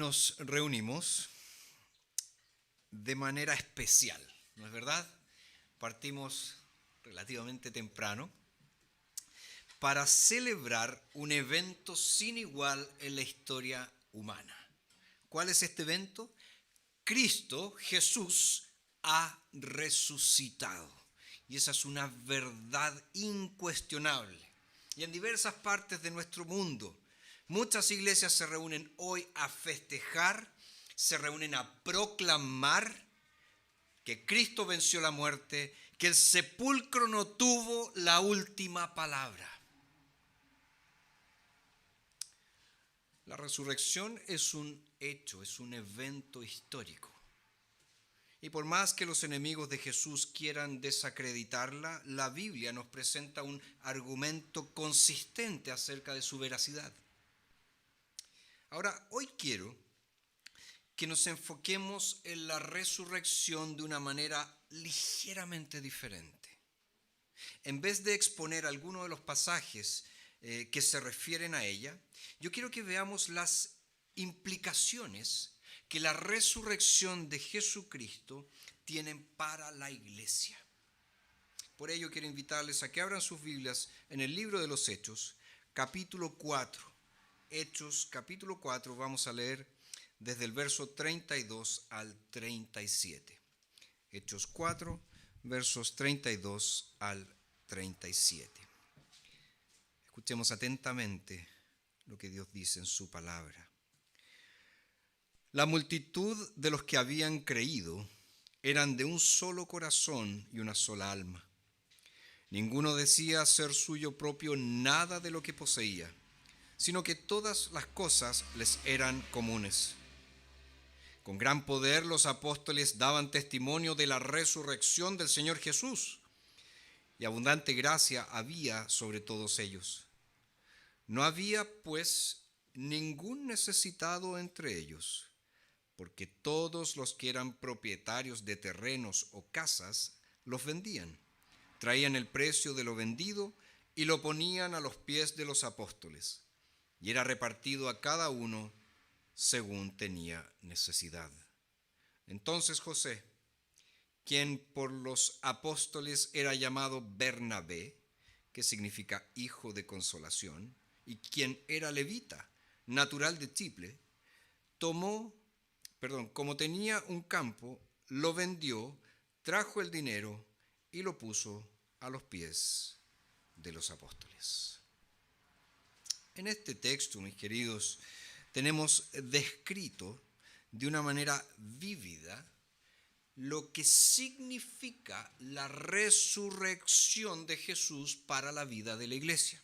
nos reunimos de manera especial, ¿no es verdad? Partimos relativamente temprano para celebrar un evento sin igual en la historia humana. ¿Cuál es este evento? Cristo, Jesús, ha resucitado. Y esa es una verdad incuestionable. Y en diversas partes de nuestro mundo, muchas iglesias se reúnen hoy a festejar, se reúnen a proclamar que Cristo venció la muerte, que el sepulcro no tuvo la última palabra. La resurrección es un hecho, es un evento histórico. Y por más que los enemigos de Jesús quieran desacreditarla, la Biblia nos presenta un argumento consistente acerca de su veracidad. Ahora, hoy quiero que nos enfoquemos en la resurrección de una manera ligeramente diferente. En vez de exponer algunos de los pasajes que se refieren a ella, yo quiero que veamos las implicaciones que la resurrección de Jesucristo tiene para la iglesia. Por ello quiero invitarles a que abran sus Biblias en el libro de los Hechos, capítulo 4. Hechos, capítulo 4, vamos a leer desde el verso 32 al 37. Hechos 4, versos 32 al 37. Escuchemos atentamente lo que Dios dice en su palabra. La multitud de los que habían creído eran de un solo corazón y una sola alma. Ninguno decía ser suyo propio nada de lo que poseía, sino que todas las cosas les eran comunes. Con gran poder los apóstoles daban testimonio de la resurrección del Señor Jesús, y abundante gracia había sobre todos ellos. No había, pues, ningún necesitado entre ellos, porque todos los que eran propietarios de terrenos o casas los vendían, traían el precio de lo vendido y lo ponían a los pies de los apóstoles, y era repartido a cada uno según tenía necesidad. Entonces José, quien por los apóstoles era llamado Bernabé, que significa hijo de consolación, y quien era levita, natural de Chipre, como tenía un campo, lo vendió, trajo el dinero y lo puso a los pies de los apóstoles. En este texto, mis queridos, tenemos descrito de una manera vívida lo que significa la resurrección de Jesús para la vida de la iglesia.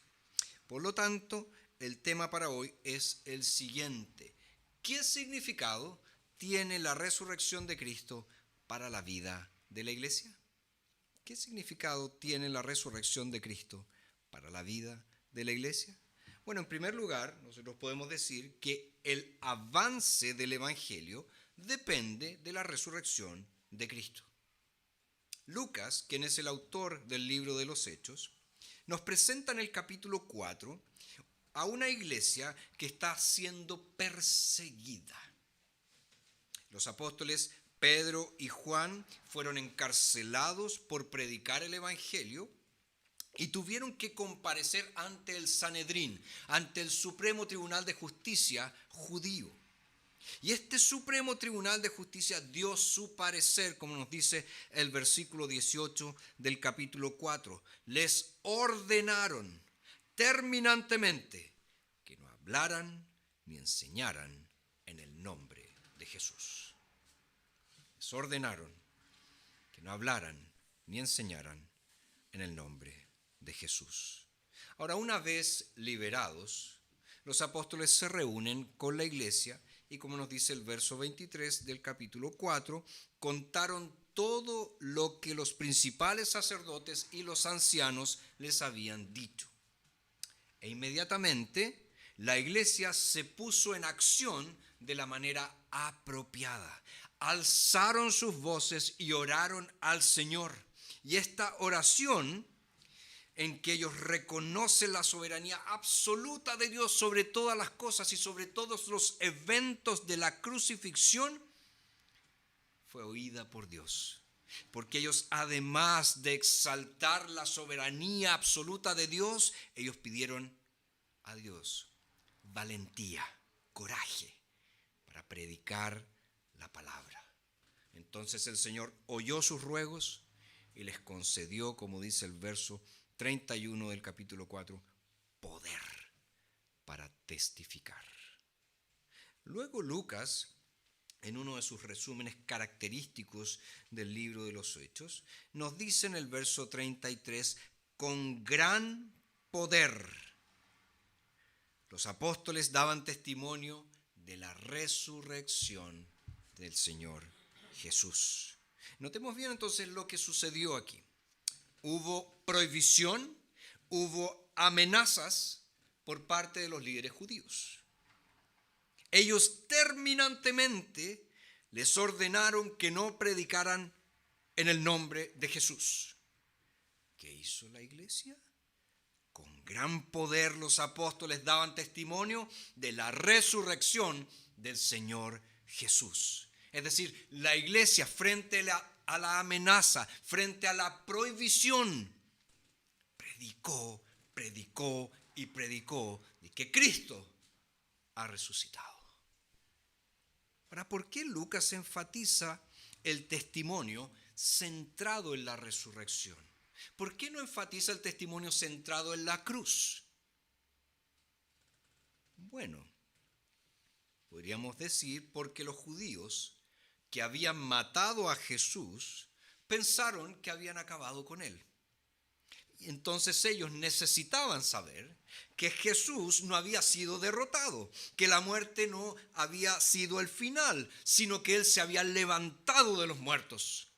Por lo tanto, el tema para hoy es el siguiente: ¿qué significado tiene la resurrección de Cristo para la vida de la iglesia? ¿Qué significado tiene la resurrección de Cristo para la vida de la iglesia? Bueno, en primer lugar, nosotros podemos decir que el avance del Evangelio depende de la resurrección de Cristo. Lucas, quien es el autor del libro de los Hechos, nos presenta en el capítulo 4 a una iglesia que está siendo perseguida. Los apóstoles Pedro y Juan fueron encarcelados por predicar el Evangelio y tuvieron que comparecer ante el Sanedrín, ante el Supremo Tribunal de Justicia judío. Y este Supremo Tribunal de Justicia dio su parecer, como nos dice el versículo 18 del capítulo 4. Les ordenaron terminantemente que no hablaran ni enseñaran en el nombre de Jesús. Les ordenaron que no hablaran ni enseñaran en el nombre de Jesús. Ahora, una vez liberados, los apóstoles se reúnen con la iglesia y, como nos dice el verso 23 del capítulo 4, contaron todo lo que los principales sacerdotes y los ancianos les habían dicho. E inmediatamente la iglesia se puso en acción de la manera apropiada. Alzaron sus voces y oraron al Señor. Y esta oración en que ellos reconocen la soberanía absoluta de Dios sobre todas las cosas y sobre todos los eventos de la crucifixión, fue oída por Dios. Porque ellos, además de exaltar la soberanía absoluta de Dios, ellos pidieron a Dios valentía, coraje para predicar la palabra. Entonces el Señor oyó sus ruegos y les concedió, como dice el verso 31 del capítulo 4, poder para testificar. Luego Lucas, en uno de sus resúmenes característicos del libro de los Hechos, nos dice en el verso 33, con gran poder los apóstoles daban testimonio de la resurrección del Señor Jesús. Notemos bien entonces lo que sucedió aquí. Hubo prohibición, hubo amenazas por parte de los líderes judíos. Ellos terminantemente les ordenaron que no predicaran en el nombre de Jesús. ¿Qué hizo la iglesia? Con gran poder los apóstoles daban testimonio de la resurrección del Señor Jesús. Es decir, la iglesia frente a la amenaza, frente a la prohibición, predicó de que Cristo ha resucitado. Ahora, ¿por qué Lucas enfatiza el testimonio centrado en la resurrección? ¿Por qué no enfatiza el testimonio centrado en la cruz? Bueno, podríamos decir porque los judíos que habían matado a Jesús pensaron que habían acabado con él. Entonces ellos necesitaban saber que Jesús no había sido derrotado, que la muerte no había sido el final, sino que él se había levantado de los muertos.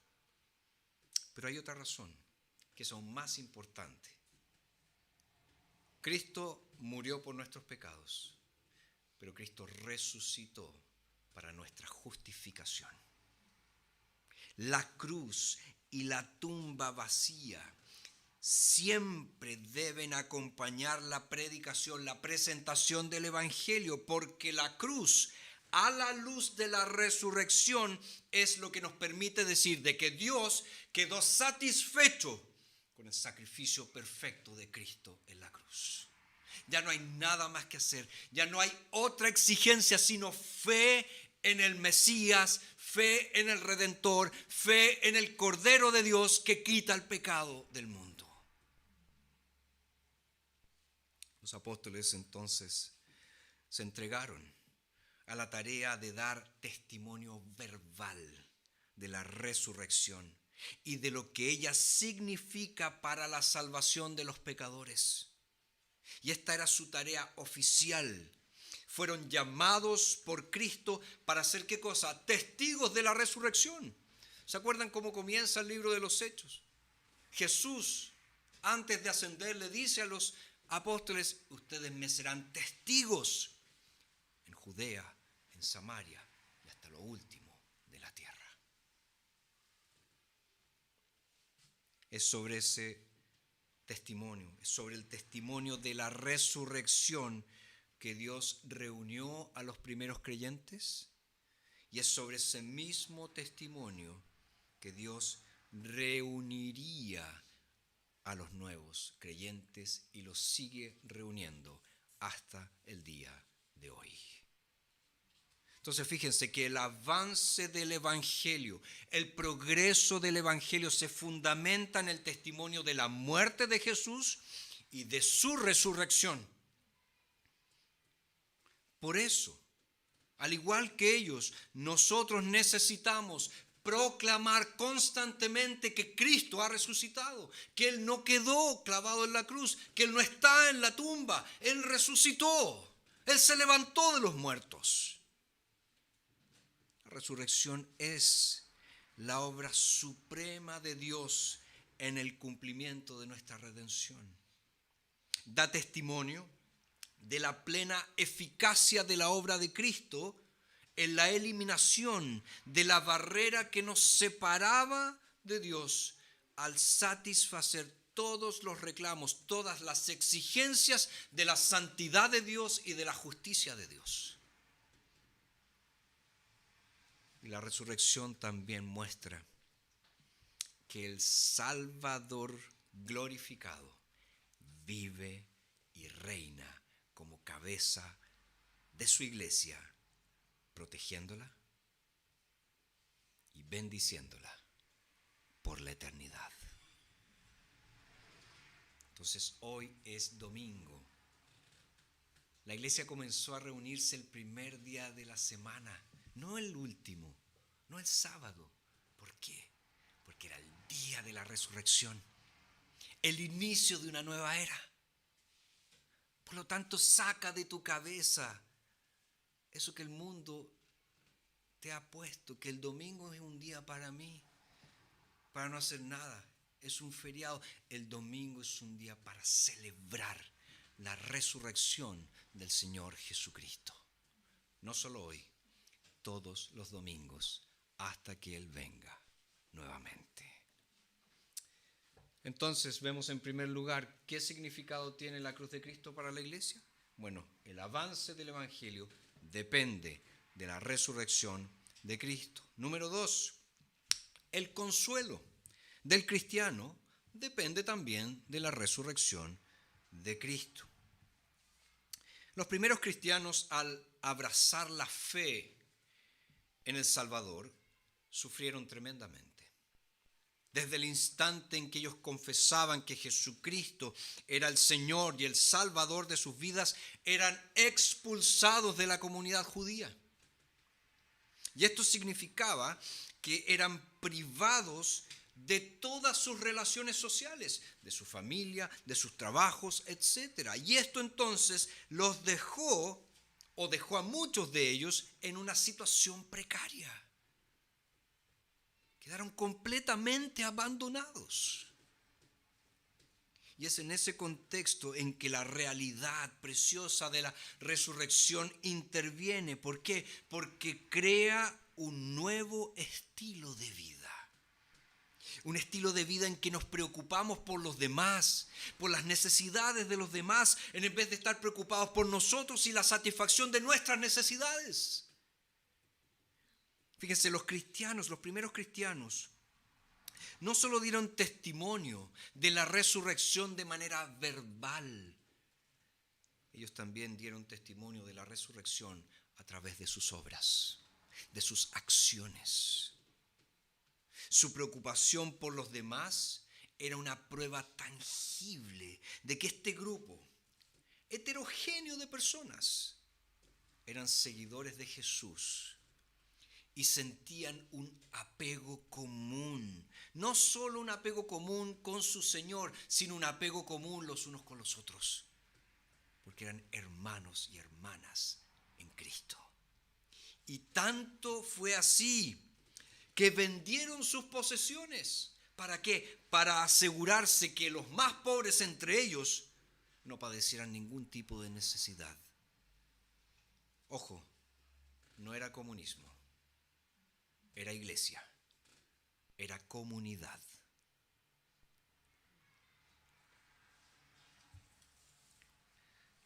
Pero hay otra razón, que es aún más importante. Cristo murió por nuestros pecados, pero Cristo resucitó para nuestra justificación. La cruz y la tumba vacía siempre deben acompañar la predicación, la presentación del Evangelio, porque la cruz, a la luz de la resurrección, es lo que nos permite decir de que Dios quedó satisfecho con el sacrificio perfecto de Cristo en la cruz. Ya no hay nada más que hacer, ya no hay otra exigencia sino fe en el Mesías, fe en el Redentor, fe en el Cordero de Dios que quita el pecado del mundo. Los apóstoles entonces se entregaron a la tarea de dar testimonio verbal de la resurrección y de lo que ella significa para la salvación de los pecadores. Y esta era su tarea oficial. Fueron llamados por Cristo para hacer ¿qué cosa? Testigos de la resurrección. ¿Se acuerdan cómo comienza el libro de los Hechos? Jesús, antes de ascender, le dice a los apóstoles: ustedes me serán testigos en Judea, en Samaria y hasta lo último de la tierra. Es sobre ese testimonio, es sobre el testimonio de la resurrección que Dios reunió a los primeros creyentes, y es sobre ese mismo testimonio que Dios reuniría a los nuevos creyentes y los sigue reuniendo hasta el día de hoy. Entonces fíjense que el avance del Evangelio, el progreso del Evangelio se fundamenta en el testimonio de la muerte de Jesús y de su resurrección. Por eso, al igual que ellos, nosotros necesitamos proclamar constantemente que Cristo ha resucitado, que Él no quedó clavado en la cruz, que Él no está en la tumba, Él resucitó, Él se levantó de los muertos. La resurrección es la obra suprema de Dios en el cumplimiento de nuestra redención. Da testimonio de la plena eficacia de la obra de Cristo en la eliminación de la barrera que nos separaba de Dios al satisfacer todos los reclamos, todas las exigencias de la santidad de Dios y de la justicia de Dios. Y la resurrección también muestra que el Salvador glorificado vive y reina como cabeza de su iglesia, protegiéndola y bendiciéndola por la eternidad. Entonces hoy es domingo. La iglesia comenzó a reunirse el primer día de la semana, no el último, no el sábado. ¿Por qué? Porque era el día de la resurrección, el inicio de una nueva era. Por lo tanto, saca de tu cabeza eso que el mundo te ha puesto, que el domingo es un día para mí, para no hacer nada. Es un feriado. El domingo es un día para celebrar la resurrección del Señor Jesucristo. No solo hoy, todos los domingos, hasta que Él venga nuevamente. Entonces vemos en primer lugar qué significado tiene la cruz de Cristo para la iglesia. Bueno, el avance del Evangelio depende de la resurrección de Cristo. Número 2, el consuelo del cristiano depende también de la resurrección de Cristo. Los primeros cristianos, al abrazar la fe en el Salvador, sufrieron tremendamente. Desde el instante en que ellos confesaban que Jesucristo era el Señor y el Salvador de sus vidas, eran expulsados de la comunidad judía. Y esto significaba que eran privados de todas sus relaciones sociales, de su familia, de sus trabajos, etc. Y esto entonces los dejó a muchos de ellos en una situación precaria. Quedaron completamente abandonados. Y es en ese contexto en que la realidad preciosa de la resurrección interviene. ¿Por qué? Porque crea un nuevo estilo de vida. Un estilo de vida en que nos preocupamos por los demás, por las necesidades de los demás, en vez de estar preocupados por nosotros y la satisfacción de nuestras necesidades. Fíjense, los primeros cristianos, no solo dieron testimonio de la resurrección de manera verbal, ellos también dieron testimonio de la resurrección a través de sus obras, de sus acciones. Su preocupación por los demás era una prueba tangible de que este grupo heterogéneo de personas eran seguidores de Jesús y sentían un apego común. No solo un apego común con su Señor, sino un apego común los unos con los otros, porque eran hermanos y hermanas en Cristo. Y tanto fue así que vendieron sus posesiones. ¿Para qué? Para asegurarse que los más pobres entre ellos no padecieran ningún tipo de necesidad. Ojo, no era comunismo, era iglesia, era comunidad.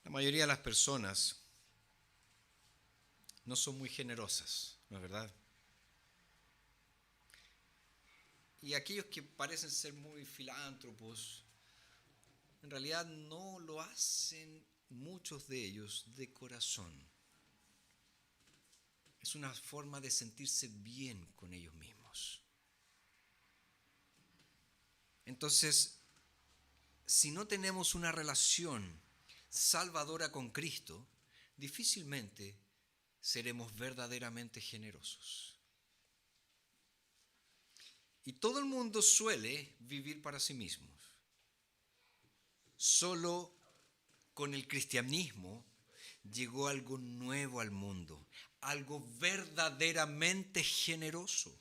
La mayoría de las personas no son muy generosas, ¿no es verdad? Y aquellos que parecen ser muy filántropos, en realidad no lo hacen muchos de ellos de corazón. Es una forma de sentirse bien con ellos mismos. Entonces, si no tenemos una relación salvadora con Cristo, difícilmente seremos verdaderamente generosos. Y todo el mundo suele vivir para sí mismos. Solo con el cristianismo llegó algo nuevo al mundo, algo verdaderamente generoso.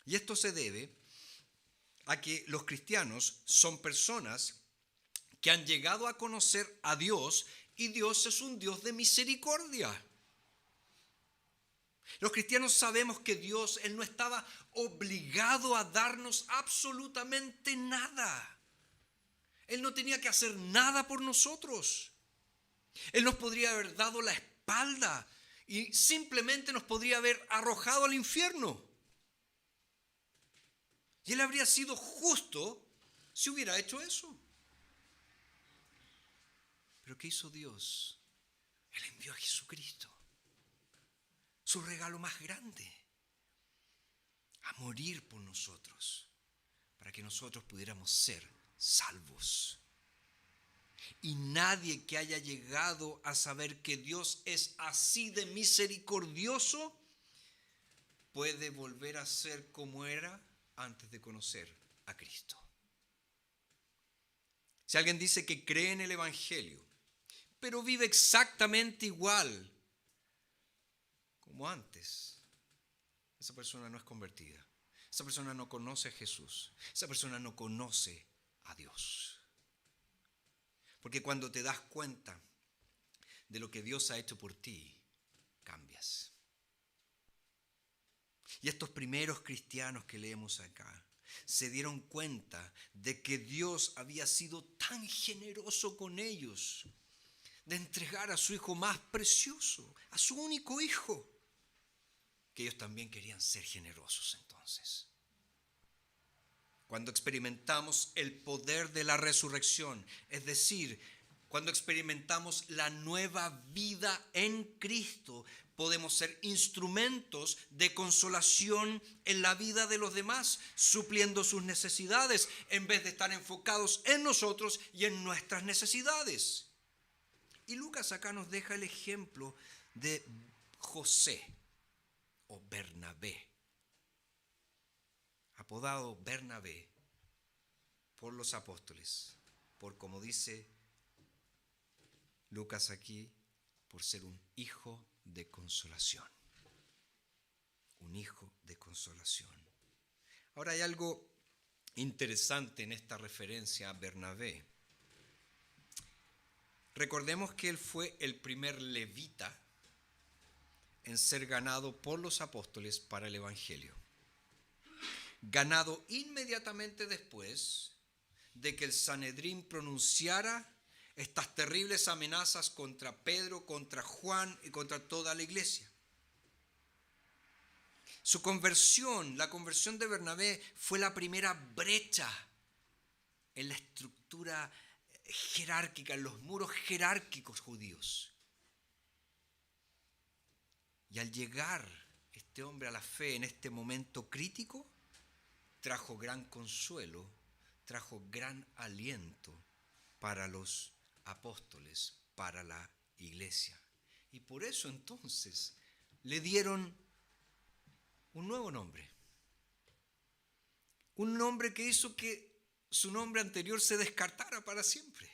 Y esto se debe a que los cristianos son personas que han llegado a conocer a Dios, y Dios es un Dios de misericordia. Los cristianos sabemos que Dios, Él no estaba obligado a darnos absolutamente nada. Él no tenía que hacer nada por nosotros. Él nos podría haber dado la espalda y simplemente nos podría haber arrojado al infierno. Y Él habría sido justo si hubiera hecho eso. Pero ¿qué hizo Dios? Él envió a Jesucristo, su regalo más grande, a morir por nosotros, para que nosotros pudiéramos ser salvos. Y nadie que haya llegado a saber que Dios es así de misericordioso puede volver a ser como era antes de conocer a Cristo. Si alguien dice que cree en el Evangelio, pero vive exactamente igual como antes, esa persona no es convertida. Esa persona no conoce a Jesús. Esa persona no conoce a Dios. Porque cuando te das cuenta de lo que Dios ha hecho por ti, cambias. Y estos primeros cristianos que leemos acá se dieron cuenta de que Dios había sido tan generoso con ellos, de entregar a su hijo más precioso, a su único hijo, que ellos también querían ser generosos entonces. Cuando experimentamos el poder de la resurrección, es decir, cuando experimentamos la nueva vida en Cristo, podemos ser instrumentos de consolación en la vida de los demás, supliendo sus necesidades, en vez de estar enfocados en nosotros y en nuestras necesidades. Y Lucas acá nos deja el ejemplo de José o Bernabé, apodado Bernabé por los apóstoles, por, como dice Lucas aquí, por ser un hijo de consolación. Un hijo de consolación. Ahora hay algo interesante en esta referencia a Bernabé. Recordemos que él fue el primer levita en ser ganado por los apóstoles para el Evangelio. Ganado inmediatamente después de que el Sanedrín pronunciara estas terribles amenazas contra Pedro, contra Juan y contra toda la iglesia. Su conversión, la conversión de Bernabé, fue la primera brecha en la estructura jerárquica, en los muros jerárquicos judíos. Y al llegar este hombre a la fe en este momento crítico, trajo gran consuelo, trajo gran aliento para los apóstoles, para la iglesia. Y por eso entonces le dieron un nuevo nombre. Un nombre que hizo que su nombre anterior se descartara para siempre.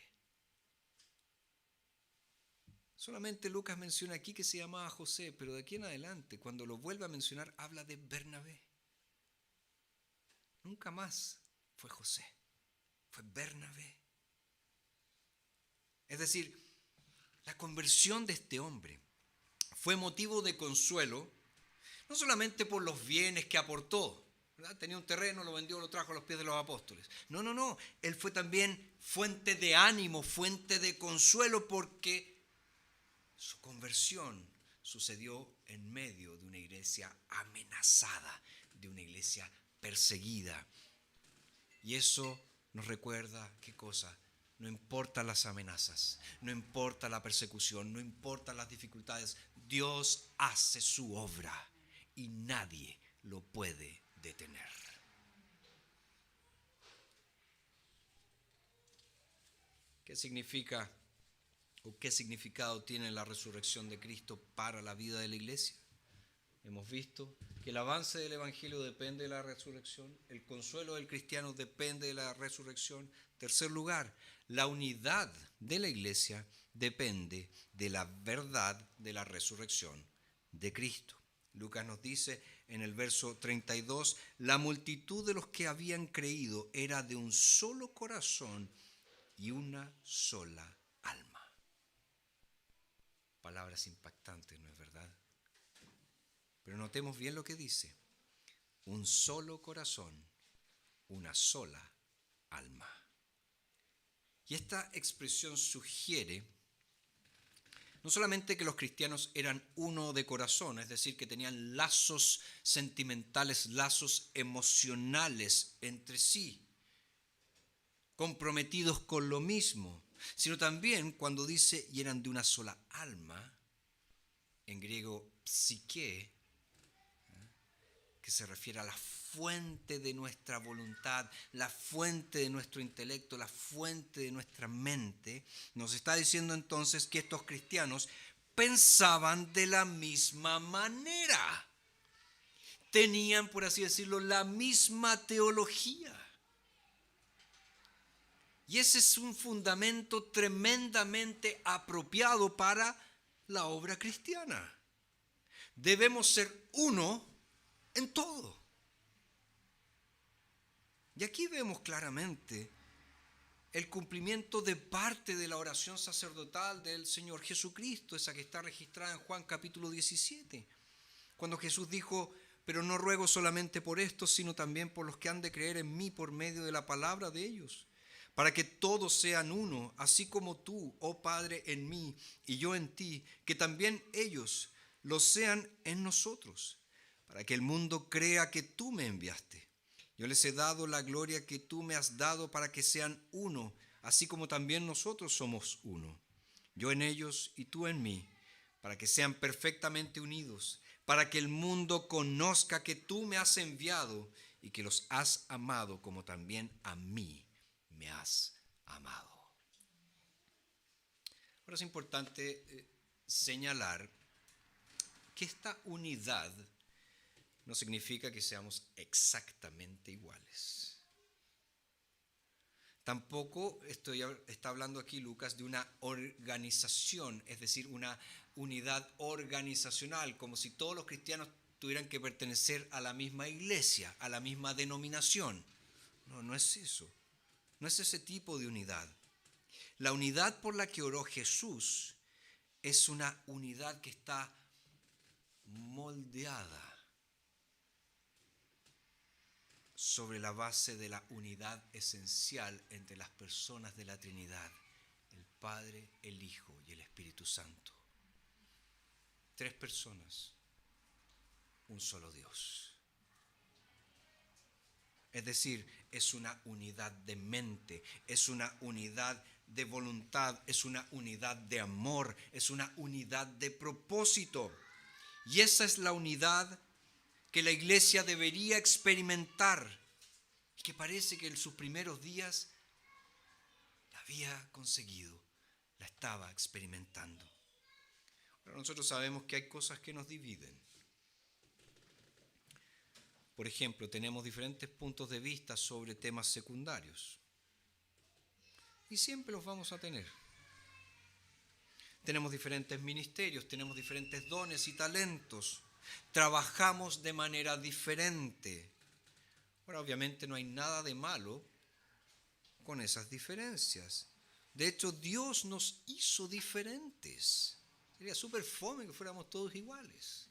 Solamente Lucas menciona aquí que se llamaba José, pero de aquí en adelante, cuando lo vuelve a mencionar, habla de Bernabé. Nunca más fue José, fue Bernabé. Es decir, la conversión de este hombre fue motivo de consuelo, no solamente por los bienes que aportó, ¿verdad? Tenía un terreno, lo vendió, lo trajo a los pies de los apóstoles. No. Él fue también fuente de ánimo, fuente de consuelo, porque su conversión sucedió en medio de una iglesia amenazada, de una iglesia perseguida. Y eso nos recuerda, ¿qué cosa? No importa las amenazas, no importa la persecución, no importa las dificultades, Dios hace su obra y nadie lo puede detener. ¿Qué significa o qué significado tiene la resurrección de Cristo para la vida de la iglesia? Hemos visto que el avance del Evangelio depende de la resurrección, el consuelo del cristiano depende de la resurrección. Tercer lugar, la unidad de la iglesia depende de la verdad de la resurrección de Cristo. Lucas nos dice en el verso 32, la multitud de los que habían creído era de un solo corazón y una sola alma. Palabras impactantes, ¿no es verdad? Pero notemos bien lo que dice. Un solo corazón, una sola alma. Y esta expresión sugiere no solamente que los cristianos eran uno de corazón, es decir, que tenían lazos sentimentales, lazos emocionales entre sí, comprometidos con lo mismo, sino también cuando dice y eran de una sola alma, en griego psique, que se refiere a la fuente de nuestra voluntad, la fuente de nuestro intelecto, la fuente de nuestra mente, nos está diciendo entonces que estos cristianos pensaban de la misma manera. Tenían, por así decirlo, la misma teología. Y ese es un fundamento tremendamente apropiado para la obra cristiana. Debemos ser uno en todo. Y aquí vemos claramente el cumplimiento de parte de la oración sacerdotal del Señor Jesucristo, esa que está registrada en Juan capítulo 17, cuando Jesús dijo: pero no ruego solamente por estos, sino también por los que han de creer en mí por medio de la palabra de ellos, para que todos sean uno, así como tú, oh Padre, en mí y yo en ti, que también ellos lo sean en nosotros, para que el mundo crea que tú me enviaste. Yo les he dado la gloria que tú me has dado para que sean uno, así como también nosotros somos uno. Yo en ellos y tú en mí, para que sean perfectamente unidos, para que el mundo conozca que tú me has enviado y que los has amado como también a mí me has amado. Ahora es importante señalar que esta unidad no significa que seamos exactamente iguales. Tampoco está hablando aquí Lucas de una organización, es decir, una unidad organizacional, como si todos los cristianos tuvieran que pertenecer a la misma iglesia, a la misma denominación. No, no es eso. No es ese tipo de unidad. La unidad por la que oró Jesús es una unidad que está moldeada sobre la base de la unidad esencial entre las personas de la Trinidad, el Padre, el Hijo y el Espíritu Santo. 3 personas, un solo Dios. Es decir, es una unidad de mente, es una unidad de voluntad, es una unidad de amor, es una unidad de propósito. Y esa es la unidad que la iglesia debería experimentar y que parece que en sus primeros días la había conseguido, la estaba experimentando. Pero nosotros sabemos que hay cosas que nos dividen. Por ejemplo, tenemos diferentes puntos de vista sobre temas secundarios. Y siempre los vamos a tener. Tenemos diferentes ministerios, tenemos diferentes dones y talentos. Trabajamos de manera diferente. Ahora, obviamente no hay nada de malo con esas diferencias. De hecho, Dios nos hizo diferentes. Sería súper fome que fuéramos todos iguales.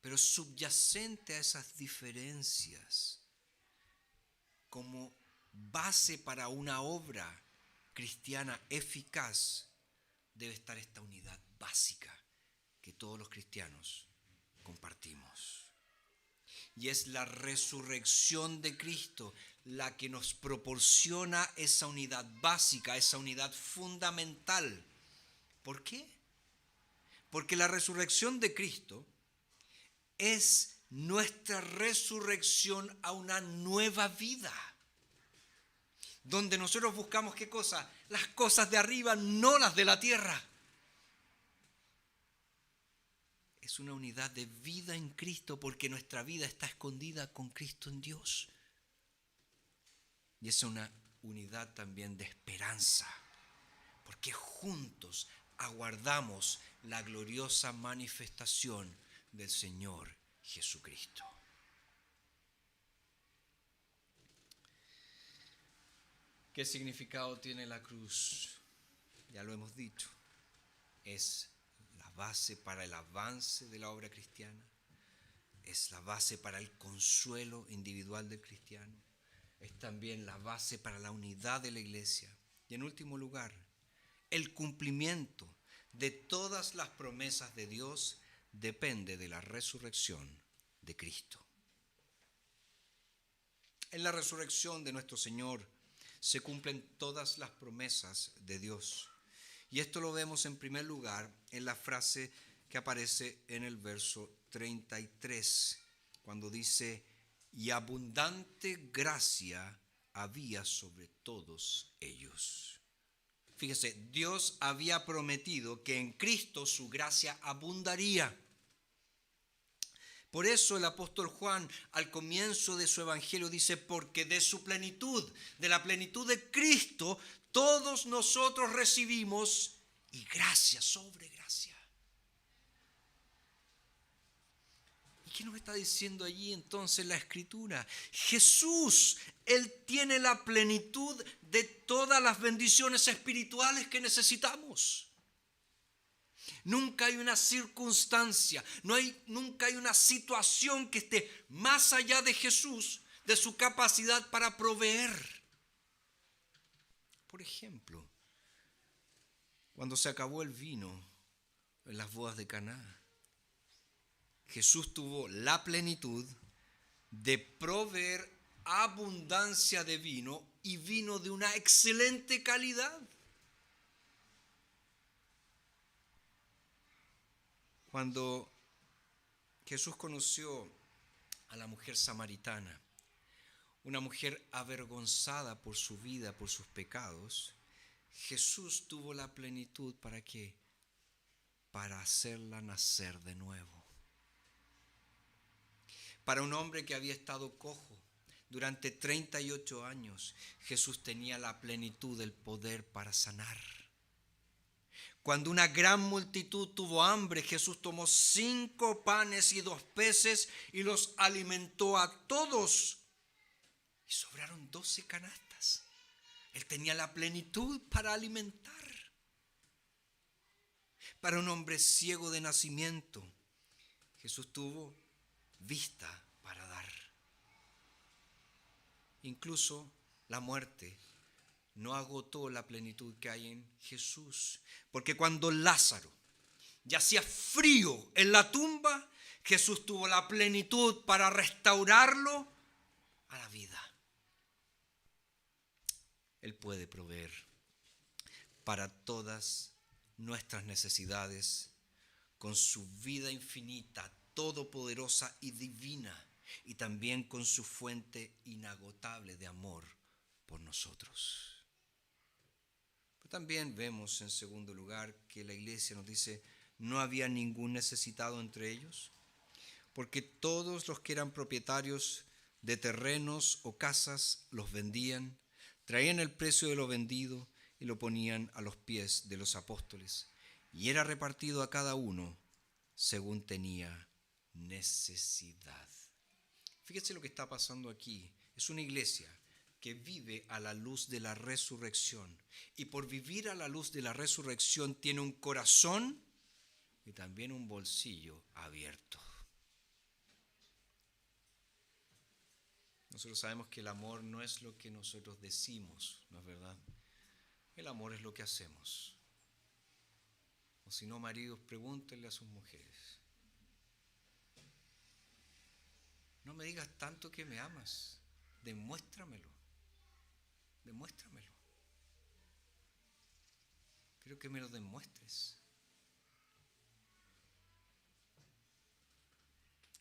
Pero subyacente a esas diferencias, como base para una obra cristiana eficaz, debe estar esta unidad básica que todos los cristianos compartimos. Y es la resurrección de Cristo la que nos proporciona esa unidad básica, esa unidad fundamental. ¿Por qué? Porque la resurrección de Cristo es nuestra resurrección a una nueva vida, donde nosotros buscamos ¿qué cosa? Las cosas de arriba, no las de la tierra. Es una unidad de vida en Cristo porque nuestra vida está escondida con Cristo en Dios. Y es una unidad también de esperanza, porque juntos aguardamos la gloriosa manifestación del Señor Jesucristo. ¿Qué significado tiene la cruz? Ya lo hemos dicho. Es la base para el avance de la obra cristiana. Es la base para el consuelo individual del cristiano. es también la base para la unidad de la iglesia. Y en último lugar, el cumplimiento de todas las promesas de Dios depende de la resurrección de Cristo. En la resurrección de nuestro Señor se cumplen todas las promesas de Dios. Y esto lo vemos en primer lugar en la frase que aparece en el verso 33, cuando dice: y abundante gracia había sobre todos ellos. Fíjese, Dios había prometido que en Cristo su gracia abundaría. Por eso el apóstol Juan al comienzo de su evangelio dice: porque de su plenitud, de la plenitud de Cristo, todos nosotros recibimos, y gracia sobre gracia. ¿Y qué nos está diciendo allí entonces la Escritura? Jesús, Él tiene la plenitud de todas las bendiciones espirituales que necesitamos. Nunca hay una circunstancia, nunca hay una situación que esté más allá de Jesús, de su capacidad para proveer. Por ejemplo, cuando se acabó el vino en las bodas de Caná, Jesús tuvo la plenitud de proveer abundancia de vino, y vino de una excelente calidad. Cuando Jesús conoció a la mujer samaritana, una mujer avergonzada por su vida, por sus pecados, Jesús tuvo la plenitud ¿para qué? Para hacerla nacer de nuevo. Para un hombre que había estado cojo durante 38 años, Jesús tenía la plenitud del poder para sanar. Cuando una gran multitud tuvo hambre, Jesús tomó 5 panes y 2 peces y los alimentó a todos. Y sobraron 12 canastas. Él tenía la plenitud para alimentar. Para un hombre ciego de nacimiento, Jesús tuvo vista para dar. Incluso la muerte no agotó la plenitud que hay en Jesús, porque cuando Lázaro ya hacía frío en la tumba, Jesús tuvo la plenitud para restaurarlo a la vida. Él puede proveer para todas nuestras necesidades con su vida infinita, todopoderosa y divina, y también con su fuente inagotable de amor por nosotros. Pero también vemos en segundo lugar que la iglesia nos dice: no había ningún necesitado entre ellos, porque todos los que eran propietarios de terrenos o casas los vendían, traían el precio de lo vendido y lo ponían a los pies de los apóstoles, y era repartido a cada uno según tenía necesidad. Fíjese lo que está pasando aquí. Es una iglesia que vive a la luz de la resurrección, y por vivir a la luz de la resurrección tiene un corazón y también un bolsillo abierto. Nosotros sabemos que el amor no es lo que nosotros decimos, ¿no es verdad? El amor es lo que hacemos. O si no, maridos, pregúntenle a sus mujeres: no me digas tanto que me amas, demuéstramelo. Demuéstramelo. Quiero que me lo demuestres.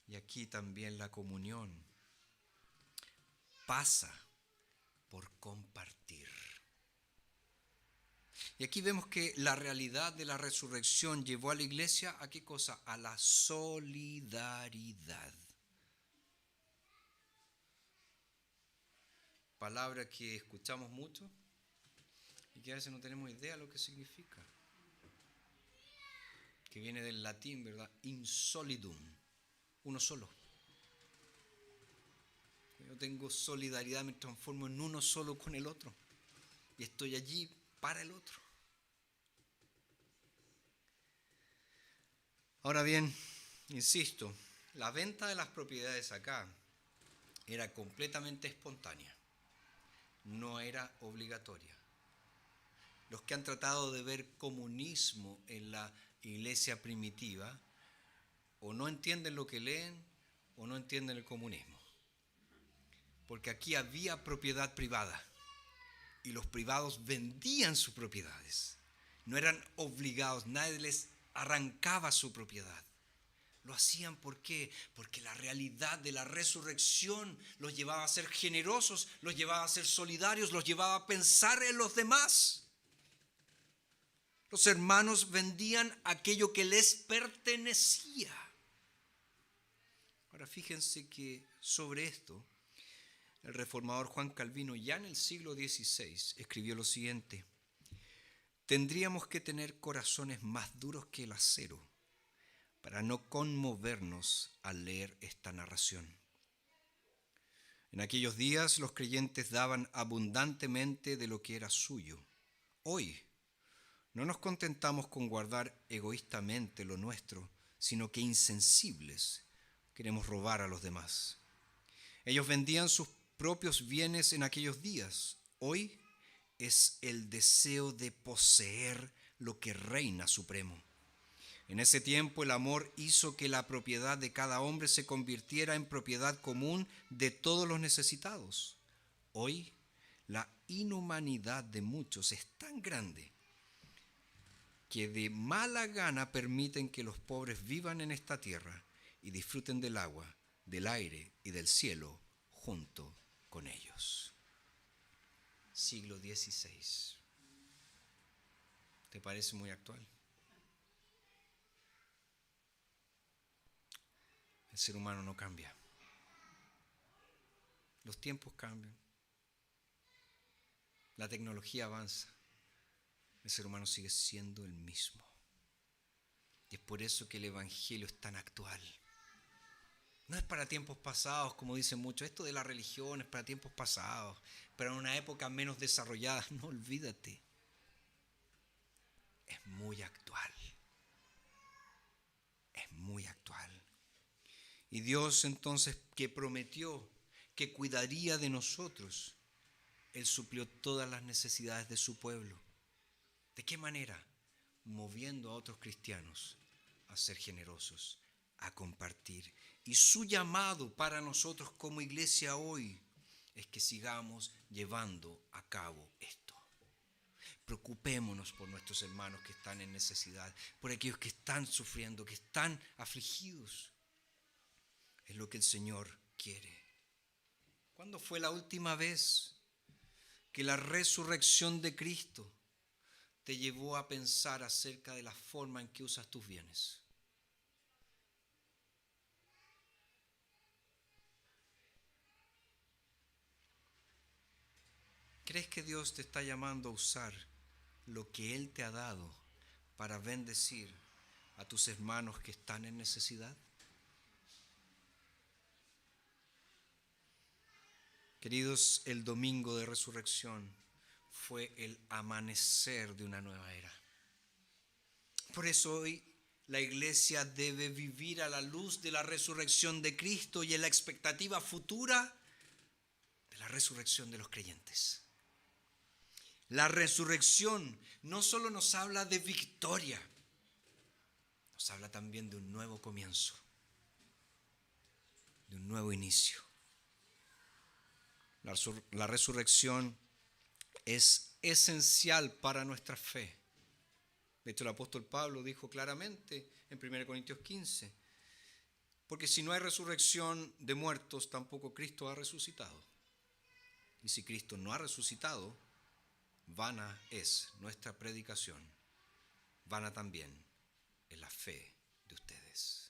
Y aquí también la comunión pasa por compartir. Y aquí vemos que la realidad de la resurrección llevó a la iglesia ¿a qué cosa? A la solidaridad. Palabra que escuchamos mucho y que a veces no tenemos idea de lo que significa. Que viene del latín, ¿verdad? Insolidum, uno solo. Yo tengo solidaridad, me transformo en uno solo con el otro y estoy allí para el otro. Ahora bien, insisto, la venta de las propiedades acá era completamente espontánea. no era obligatoria. Los que han tratado de ver comunismo en la iglesia primitiva o no entienden lo que leen o no entienden el comunismo. Porque aquí había propiedad privada y los privados vendían sus propiedades. No eran obligados, nadie les arrancaba su propiedad. Lo hacían ¿por qué? Porque la realidad de la resurrección los llevaba a ser generosos, los llevaba a ser solidarios, los llevaba a pensar en los demás. Los hermanos vendían aquello que les pertenecía. Ahora fíjense que sobre esto, el reformador Juan Calvino ya en el siglo XVI escribió lo siguiente: tendríamos que tener corazones más duros que el acero para no conmovernos al leer esta narración. En aquellos días los creyentes daban abundantemente de lo que era suyo. Hoy no nos contentamos con guardar egoístamente lo nuestro, sino que insensibles queremos robar a los demás. Ellos vendían sus propios bienes en aquellos días. Hoy es el deseo de poseer lo que reina supremo. En ese tiempo el amor hizo que la propiedad de cada hombre se convirtiera en propiedad común de todos los necesitados. Hoy la inhumanidad de muchos es tan grande que de mala gana permiten que los pobres vivan en esta tierra y disfruten del agua, del aire y del cielo junto con ellos. Siglo XVI. ¿Te parece muy actual? El ser humano no cambia. Los tiempos cambian. La tecnología avanza. El ser humano sigue siendo el mismo. Y es por eso que el Evangelio es tan actual. No es para tiempos pasados, como dicen muchos. Esto de la religión es para tiempos pasados, pero en una época menos desarrollada. No, olvídate. Es muy actual. Es muy actual. Y Dios entonces, que prometió que cuidaría de nosotros, Él suplió todas las necesidades de su pueblo. ¿De qué manera? Moviendo a otros cristianos a ser generosos, a compartir. Y su llamado para nosotros como iglesia hoy es que sigamos llevando a cabo esto. Preocupémonos por nuestros hermanos que están en necesidad, por aquellos que están sufriendo, que están afligidos. Es lo que el Señor quiere. ¿Cuándo fue la última vez que la resurrección de Cristo te llevó a pensar acerca de la forma en que usas tus bienes? ¿Crees que Dios te está llamando a usar lo que Él te ha dado para bendecir a tus hermanos que están en necesidad? Queridos, el domingo de resurrección fue el amanecer de una nueva era. Por eso hoy la iglesia debe vivir a la luz de la resurrección de Cristo y en la expectativa futura de la resurrección de los creyentes. La resurrección no solo nos habla de victoria, nos habla también de un nuevo comienzo, de un nuevo inicio. La resurrección es esencial para nuestra fe. De hecho, el apóstol Pablo dijo claramente en 1 Corintios 15, porque si no hay resurrección de muertos, tampoco Cristo ha resucitado. Y si Cristo no ha resucitado, vana es nuestra predicación, vana también es la fe de ustedes.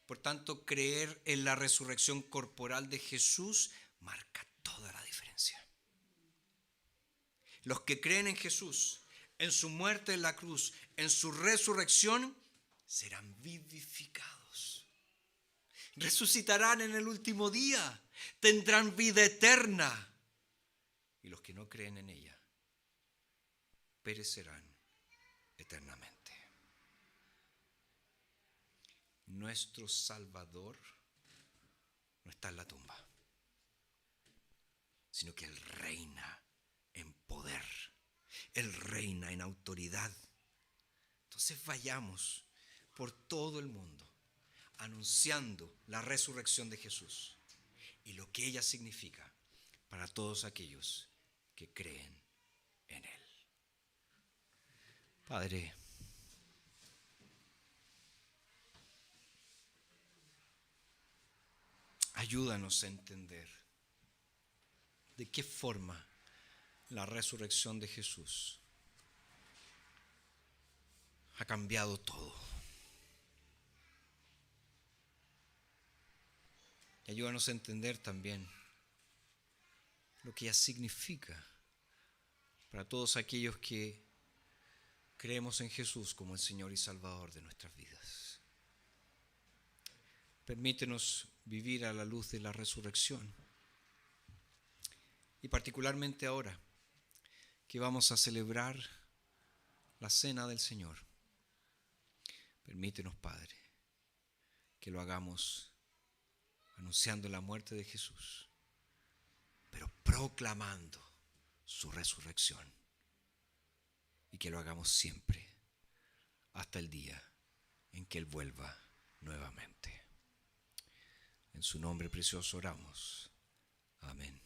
Por tanto, creer en la resurrección corporal de Jesús marca toda la diferencia. Los que creen en Jesús, en su muerte en la cruz, en su resurrección, serán vivificados. Resucitarán en el último día, tendrán vida eterna. Y los que no creen en ella perecerán eternamente. Nuestro Salvador no está en la tumba, sino que Él reina en poder, Él reina en autoridad. Entonces vayamos por todo el mundo anunciando la resurrección de Jesús y lo que ella significa para todos aquellos que creen en Él. Padre, ayúdanos a entender de qué forma la resurrección de Jesús ha cambiado todo. Y ayúdanos a entender también lo que ella significa para todos aquellos que creemos en Jesús como el Señor y Salvador de nuestras vidas. Permítenos vivir a la luz de la resurrección. Y particularmente ahora que vamos a celebrar la cena del Señor. Permítenos, Padre, que lo hagamos anunciando la muerte de Jesús, pero proclamando su resurrección. Y que lo hagamos siempre, hasta el día en que Él vuelva nuevamente. En su nombre precioso oramos. Amén.